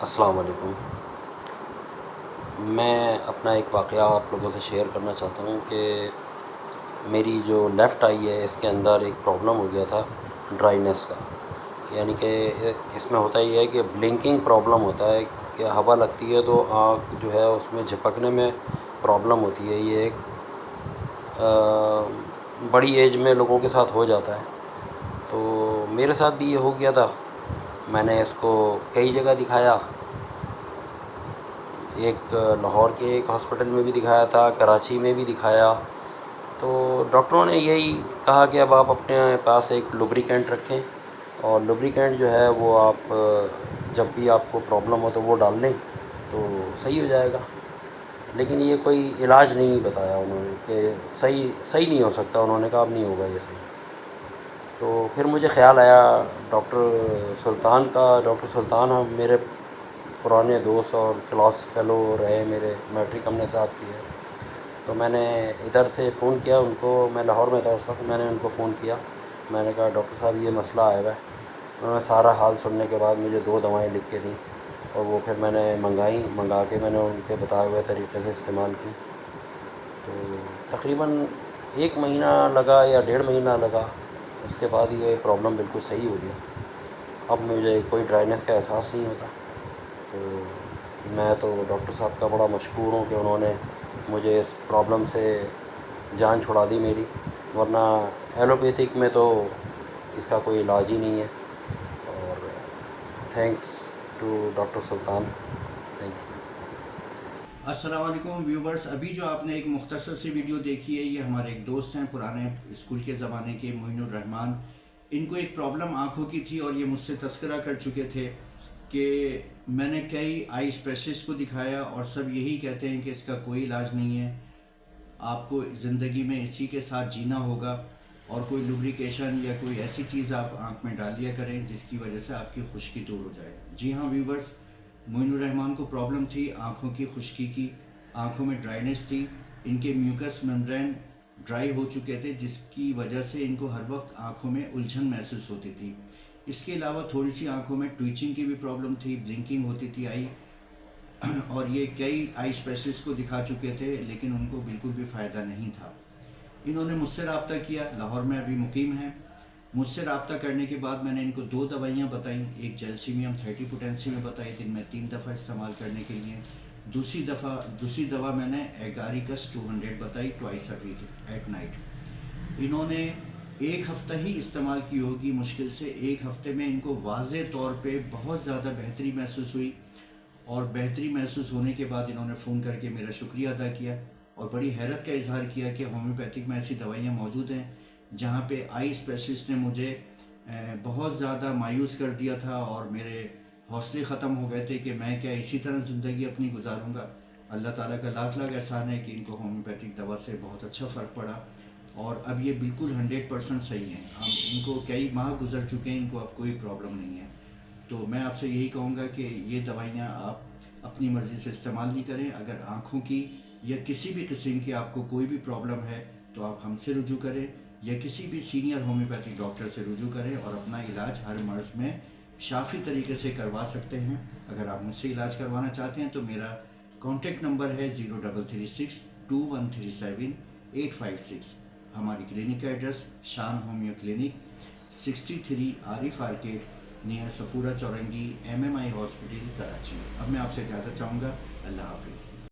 السلام علیکم۔ میں اپنا ایک واقعہ آپ لوگوں سے شیئر کرنا چاہتا ہوں کہ میری جو لیفٹ آئی ہے اس کے اندر ایک پرابلم ہو گیا تھا ڈرائینیس کا، یعنی کہ اس میں ہوتا یہ ہے کہ بلنکنگ پرابلم ہوتا ہے کہ ہوا لگتی ہے تو آنکھ جو ہے اس میں جھپکنے میں پرابلم ہوتی ہے۔ یہ ایک بڑی ایج میں لوگوں کے ساتھ ہو جاتا ہے، تو میرے ساتھ بھی یہ ہو گیا تھا۔ میں نے اس کو کئی جگہ دکھایا، ایک لاہور کے ایک ہاسپٹل میں بھی دکھایا تھا، کراچی میں بھی دکھایا، تو ڈاکٹروں نے یہی کہا کہ اب آپ اپنے پاس ایک لوبریکینٹ رکھیں، اور لوبریکینٹ جو ہے وہ آپ جب بھی آپ کو پرابلم ہو تو وہ ڈال لیں تو صحیح ہو جائے گا۔ لیکن یہ کوئی علاج نہیں بتایا انہوں نے کہ صحیح نہیں ہو سکتا، انہوں نے کہا اب نہیں ہوگا یہ صحیح۔ تو پھر مجھے خیال آیا ڈاکٹر سلطان ہم میرے پرانے دوست اور کلاس فیلو رہے میرے، میٹرک ہم نے ساتھ کی ہے، تو میں نے ادھر سے فون کیا ان کو، میں لاہور میں تھا اس وقت، میں نے ان کو فون کیا، میں نے کہا ڈاکٹر صاحب یہ مسئلہ آیا ہوا ہے۔ انہوں نے سارا حال سننے کے بعد مجھے 2 دوائیں لکھ کے دیں، اور وہ پھر میں نے منگا کے میں نے ان کے بتائے ہوئے طریقے سے استعمال کی، تو تقریباً 1 مہینہ لگا یا 1.5 مہینہ لگا، اس کے بعد یہ پرابلم بالکل صحیح ہو گیا۔ اب مجھے کوئی ڈرائینیس کا احساس نہیں ہوتا، تو میں تو ڈاکٹر صاحب کا بڑا مشکور ہوں کہ انہوں نے مجھے اس پرابلم سے جان چھڑا دی میری، ورنہ ایلوپیتھک میں تو اس کا کوئی علاج ہی نہیں ہے۔ اور thanks to doctor Sultan, thank you. السلام علیکم ویورز، ابھی جو آپ نے ایک مختصر سی ویڈیو دیکھی ہے، یہ ہمارے ایک دوست ہیں پرانے اسکول کے زمانے کے، معین الرحمان۔ ان کو ایک پرابلم آنکھوں کی تھی اور یہ مجھ سے تذکرہ کر چکے تھے کہ میں نے کئی آئی اسپیشلسٹ کو دکھایا اور سب یہی کہتے ہیں کہ اس کا کوئی علاج نہیں ہے، آپ کو زندگی میں اسی کے ساتھ جینا ہوگا، اور کوئی لوبریکیشن یا کوئی ایسی چیز آپ آنکھ میں ڈال لیا کریں جس کی وجہ سے آپ کی خشکی دور ہو جائے۔ جی ہاں ویورز، معین الرحمان کو پرابلم تھی آنکھوں کی خشکی کی، آنکھوں میں ڈرائنیس تھی، ان کے میوکس ممبرین ڈرائی ہو چکے تھے، جس کی وجہ سے ان کو ہر وقت آنکھوں میں الجھن محسوس ہوتی تھی۔ اس کے علاوہ تھوڑی سی آنکھوں میں ٹویچنگ کی بھی پرابلم تھی، بلنکنگ ہوتی تھی آئی، اور یہ کئی آئی اسپیشلسٹ کو دکھا چکے تھے لیکن ان کو بالکل بھی فائدہ نہیں تھا۔ انہوں نے مجھ سے رابطہ کیا، لاہور میں ابھی مقیم ہیں۔ مجھ سے رابطہ کرنے کے بعد میں نے ان کو 2 دوائیاں بتائیں، ایک جیلسیمیم 30 پوٹینسی میں بتائی، دن میں 3 دفعہ استعمال کرنے کے لیے۔ دوسری دوا میں نے ایگاریکس 200 بتائی، twice a week at night. انہوں نے 1 ہفتہ ہی استعمال کی ہوگی، مشکل سے 1 ہفتے میں ان کو واضح طور پہ بہت زیادہ بہتری محسوس ہوئی، اور بہتری محسوس ہونے کے بعد انہوں نے فون کر کے میرا شکریہ ادا کیا اور بڑی حیرت کا اظہار کیا کہ ہومیوپیتھک میں ایسی دوائیاں موجود ہیں جہاں پہ آئی اسپیشلسٹ نے مجھے بہت زیادہ مایوس کر دیا تھا اور میرے حوصلے ختم ہو گئے تھے کہ میں کیا اسی طرح زندگی اپنی گزاروں گا۔ اللہ تعالیٰ کا لاکھ لاکھ احسان ہے کہ ان کو ہومیوپیتھک دوا سے بہت اچھا فرق پڑا، اور اب یہ بالکل 100% صحیح ہیں۔ ہم ان کو کئی ماہ گزر چکے ہیں، ان کو اب کوئی پرابلم نہیں ہے۔ تو میں آپ سے یہی کہوں گا کہ یہ دوائیاں آپ اپنی مرضی سے استعمال نہیں کریں۔ اگر آنکھوں کی یا کسی بھی قسم کی آپ کو کوئی بھی پرابلم ہے تو آپ ہم سے رجوع کریں یا کسی بھی سینئر ہومیوپیتھک ڈاکٹر سے رجوع کریں، اور اپنا علاج ہر مرض میں شافی طریقے سے کروا سکتے ہیں۔ اگر آپ مجھ سے علاج کروانا چاہتے ہیں تو میرا کانٹیکٹ نمبر ہے 0336 2137 856۔ ہماری کلینک کا ایڈریس شان ہومیو کلینک، 63 عارف arcade, near Safura چورنگی، MMI hospital Karachi. اب میں آپ سے اجازت چاہوں گا، اللہ حافظ۔